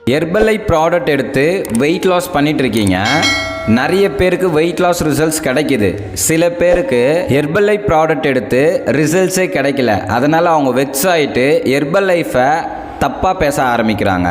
Herbalife product எடுத்து weight loss பண்ணிட்டு இருக்கீங்க. நிறைய பேருக்கு வெயிட் லாஸ் ரிசல்ட்ஸ் கிடைக்குது. சில பேருக்கு ஹெர்பலைஃப் ப்ராடக்ட் எடுத்து ரிசல்ட்ஸே கிடைக்கல. அதனால் அவங்க வெக்ஸ் ஆகிட்டு ஹெர்பலைஃபை தப்பாக பேச ஆரம்பிக்கிறாங்க.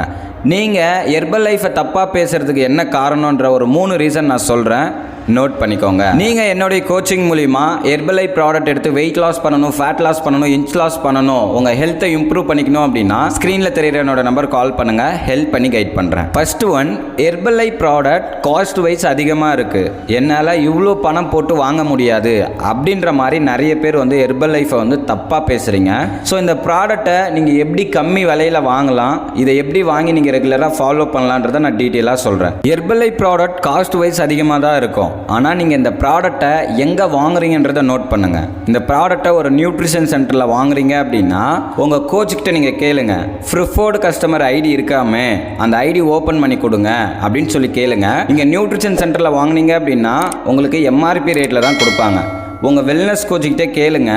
நீங்கள் ஹெர்பலைஃபை தப்பாக பேசுகிறதுக்கு என்ன காரணன்ற ஒரு 3 ரீசன் நான் சொல்கிறேன், நோட் பண்ணிக்கோங்க. நீங்கள் என்னுடைய கோச்சிங் மூலிமா ஹெர்பலைஃப் ப்ராடக்ட் எடுத்து வெயிட் லாஸ் பண்ணணும், ஃபேட் லாஸ் பண்ணணும், இன்ச் லாஸ் பண்ணணும், உங்கள் ஹெல்த்தை இம்ப்ரூவ் பண்ணிக்கணும் அப்படின்னா ஸ்க்ரீனில் தெரியுற என்னோட நம்பர் கால் பண்ணுங்கள், ஹெல்ப் பண்ணி கைட் பண்ணுறேன். First one, Herbalife product cost wise அதிகமாக இருக்குது, என்னால் இவ்வளோ பணம் போட்டு வாங்க முடியாது அப்படின்ற மாதிரி நிறைய பேர் வந்து ஹெர்பலைஃபை வந்து தப்பாக பேசுகிறீங்க. ஸோ இந்த ப்ராடக்டை நீங்கள் எப்படி கம்மி விலையில் வாங்கலாம், இதை எப்படி வாங்கி நீங்கள் ரெகுலராக ஃபாலோ பண்ணலான்றதை நான் டீட்டெயிலாக சொல்கிறேன். ஹெர்பலைஃப் ப்ராடக்ட் காஸ்ட் வைஸ் அதிகமாக தான் இருக்கும். ஆனால் நீங்கள் இந்த ப்ராடக்டை எங்கே வாங்குறீங்கன்றதை நோட் பண்ணுங்கள். இந்த ப்ராடக்டை ஒரு நியூட்ரிஷன் சென்டரில் வாங்குறீங்க அப்படின்னா உங்கள் கோச்சுக்கிட்ட நீங்கள் கேளுங்க, ப்ரிஃபர்டு கஸ்டமர் ஐடி இருக்காமே அந்த ஐடி ஓப்பன் பண்ணி கொடுங்க அப்படின்னு சொல்லி கேளுங்க. நீங்கள் நியூட்ரிஷன் சென்டரில் வாங்கினீங்க அப்படின்னா உங்களுக்கு எம்ஆர்பி ரேட்டில் தான் கொடுப்பாங்க. உங்கள் வெல்னஸ் கோச்சுக்கிட்டே கேளுங்க,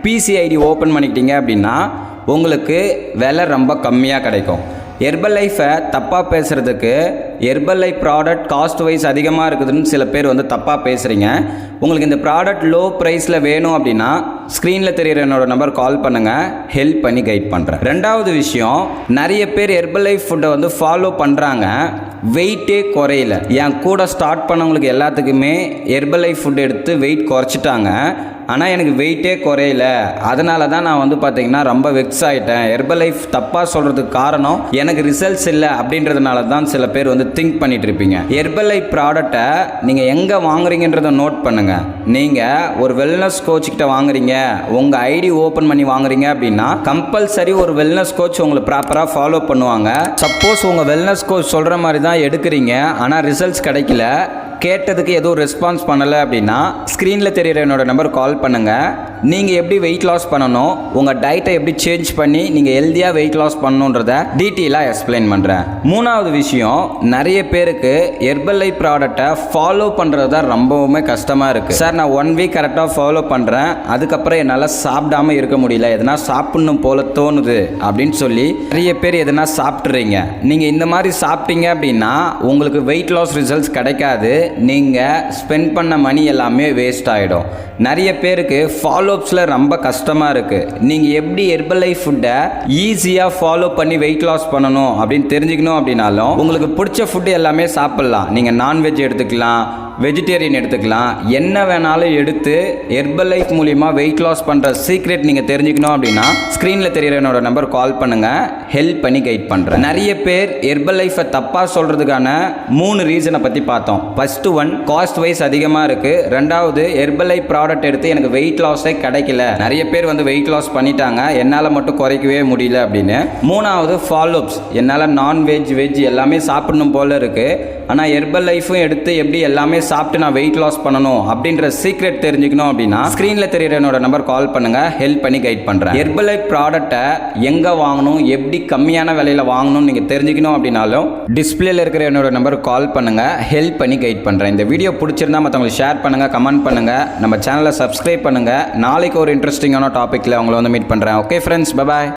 பிசி ஐடி ஓப்பன் பண்ணிக்கிட்டீங்க அப்படின்னா உங்களுக்கு விலை ரொம்ப கம்மியாக கிடைக்கும். ஹெர்பலைஃபை தப்பாக பேசுகிறதுக்கு ஹெர்பலைஃப் ப்ராடக்ட் காஸ்ட் வைஸ் அதிகமாக இருக்குதுன்னு சில பேர் வந்து தப்பாக பேசுகிறீங்க. உங்களுக்கு இந்த ப்ராடக்ட் லோ ப்ரைஸில் வேணும் அப்படின்னா ஸ்க்ரீனில் தெரிகிற என்னோட நம்பர் கால் பண்ணுங்கள், ஹெல்ப் பண்ணி கைட் பண்ணுறேன். ரெண்டாவது விஷயம், நிறைய பேர் ஹெர்பலைஃப் ஃபுட்டை வந்து ஃபாலோ பண்ணுறாங்க, வெயிட்டே குறையில. என் கூட ஸ்டார்ட் பண்ணவங்களுக்கு எல்லாத்துக்குமே ஹெர்பலைஃப் ஃபுட் எடுத்து வெயிட் குறைச்சிட்டாங்க, ஆனால் எனக்கு வெயிட்டே குறையில. அதனால தான் நான் வந்து பார்த்தீங்கன்னா ரொம்ப வெக்ஸ் ஆகிட்டேன். ஹெர்பலைஃப் தப்பாக சொல்கிறதுக்கு காரணம் எனக்கு ரிசல்ட்ஸ் இல்லை அப்படின்றதுனால தான் சில பேர் வந்து திங்க் பண்ணிட்டு இருப்பீங்க. ஹெர்பலைஃப் ப்ராடக்டை நீங்கள் எங்கே வாங்குறீங்கன்றதை நோட் பண்ணுங்கள். நீங்கள் ஒரு வெல்னஸ் கோச் கிட்ட வாங்குறீங்க, உங்கள் ஐடி ஓப்பன் பண்ணி வாங்குறீங்க அப்படின்னா கம்பல்சரி ஒரு வெல்னஸ் கோச் உங்களை ப்ராப்பராக ஃபாலோ பண்ணுவாங்க. சப்போஸ் உங்கள் வெல்னஸ் கோச் சொல்கிற மாதிரி தான் எடுக்கிறீங்க, ஆனால் ரிசல்ட்ஸ் கிடைக்கல, கேட்டதுக்கு எதுவும் ரெஸ்பான்ஸ் பண்ணலை அப்படின்னா ஸ்க்ரீனில் தெரிகிற என்னோட நம்பர் கால் பண்ணுங்கள். நீங்கள் எப்படி வெயிட் லாஸ் பண்ணணும், உங்கள் டயட்டை எப்படி சேஞ்ச் பண்ணி நீங்கள் ஹெல்த்தியாக வெயிட் லாஸ் பண்ணணுன்றதை டீட்டெயிலாக எக்ஸ்பிளைன் பண்ணுறேன். மூணாவது விஷயம், நிறைய பேருக்கு ஹெர்பலைஃப் ப்ராடக்டை ஃபாலோ பண்ணுறது தான் ரொம்பவுமே கஷ்டமாக இருக்குது. சார் நான் 1 வீக் கரெக்டாக ஃபாலோ பண்ணுறேன், அதுக்கப்புறம் என்னால் சாப்பிடாமல் இருக்க முடியல, எதனா சாப்பிடணும் போல தோணுது அப்படின்னு சொல்லி நிறைய பேர் எதனா சாப்பிட்றீங்க. நீங்கள் இந்த மாதிரி சாப்பிட்டீங்க அப்படின்னா உங்களுக்கு வெயிட் லாஸ் ரிசல்ட்ஸ் கிடைக்காது, நீங்கள் ஸ்பெண்ட் பண்ண மணி எல்லாமே வேஸ்ட் ஆகிடும். நிறைய பேருக்கு ஃபாலோஅப்ஸில் ரொம்ப கஷ்டமாக இருக்குது. நீங்கள் எப்படி ஹெர்பலைஃப் ஃபுட்டை ஈஸியாக ஃபாலோ பண்ணி வெயிட் லாஸ் பண்ணணும் அப்படின்னு தெரிஞ்சுக்கணும் அப்படின்னாலும் உங்களுக்கு பிடிச்ச ஃபுட்டு எல்லாமே சாப்பிட்லாம். நீங்கள் நான்வெஜ் எடுத்துக்கலாம், வெஜிடேரியன் எடுத்துக்கலாம், என்ன வேணாலும் எடுத்து ஹெர்பலைஃப் மூலிமா வெயிட் லாஸ் பண்ணுற சீக்ரெட் நீங்கள் தெரிஞ்சுக்கணும் அப்படின்னா ஸ்க்ரீனில் தெரிகிற என்னோட நம்பர் கால் பண்ணுங்கள், ஹெல்ப் பண்ணி கைட் பண்ணுறேன். நிறைய பேர் ஹெர்பலைஃபை தப்பாக சொல்கிறதுக்கான 3 ரீசனை பற்றி பார்த்தோம். ஃபர்ஸ்ட் ஒன், காஸ்ட் வைஸ் அதிகமாக இருக்குது. ரெண்டாவது, ஹெர்பலைஃப் ப்ராடக்ட் எடுத்து எனக்கு வெயிட் லாஸே கிடைக்கல, நிறைய பேர் வந்து வெயிட் லாஸ் பண்ணிட்டாங்க, என்னால் மட்டும் குறைக்கவே முடியல அப்படின்னு. மூணாவது, ஃபாலோஅப்ஸ், என்னால் நான்வெஜ் வெஜ் எல்லாமே சாப்பிடணும் போல இருக்குது, ஆனால் ஹெர்பலைஃபும் எடுத்து எப்படி எல்லாமே சாப்பிட்டு நான் வெயிட் லாஸ் பண்ணணும் அப்படின்ற சீக்ரெட் தெரிஞ்சுக்கணும் அப்படின்னா ஸ்க்ரீனில் தெரிகிற என்னோட நம்பர் கால் பண்ணுங்கள், ஹெல்ப் பண்ணி கைட் பண்ணுறேன். ஹெர்பலைஃப் ப்ராடக்டை எங்கே வாங்கணும், எப்படி கம்மியான விலையில் வாங்கணும் நீங்கள் தெரிஞ்சுக்கணும் அப்படின்னாலும் டிஸ்பிளேல இருக்கிற என்னோட நம்பர் கால் பண்ணுங்கள், ஹெல்ப் பண்ணி கைட் பண்ணுறேன். இந்த வீடியோ பிடிச்சிருந்தா மற்றவங்களுக்கு ஷேர் பண்ணுங்கள், கமெண்ட் பண்ணுங்கள், நம்ம சேனலை சப்ஸ்கிரைப் பண்ணுங்கள். நாளைக்கு ஒரு இன்ட்ரெஸ்டிங்கான டாப்பிக்கில் உங்களை வந்து மீட் பண்ணுறேன். Okay friends, bye bye.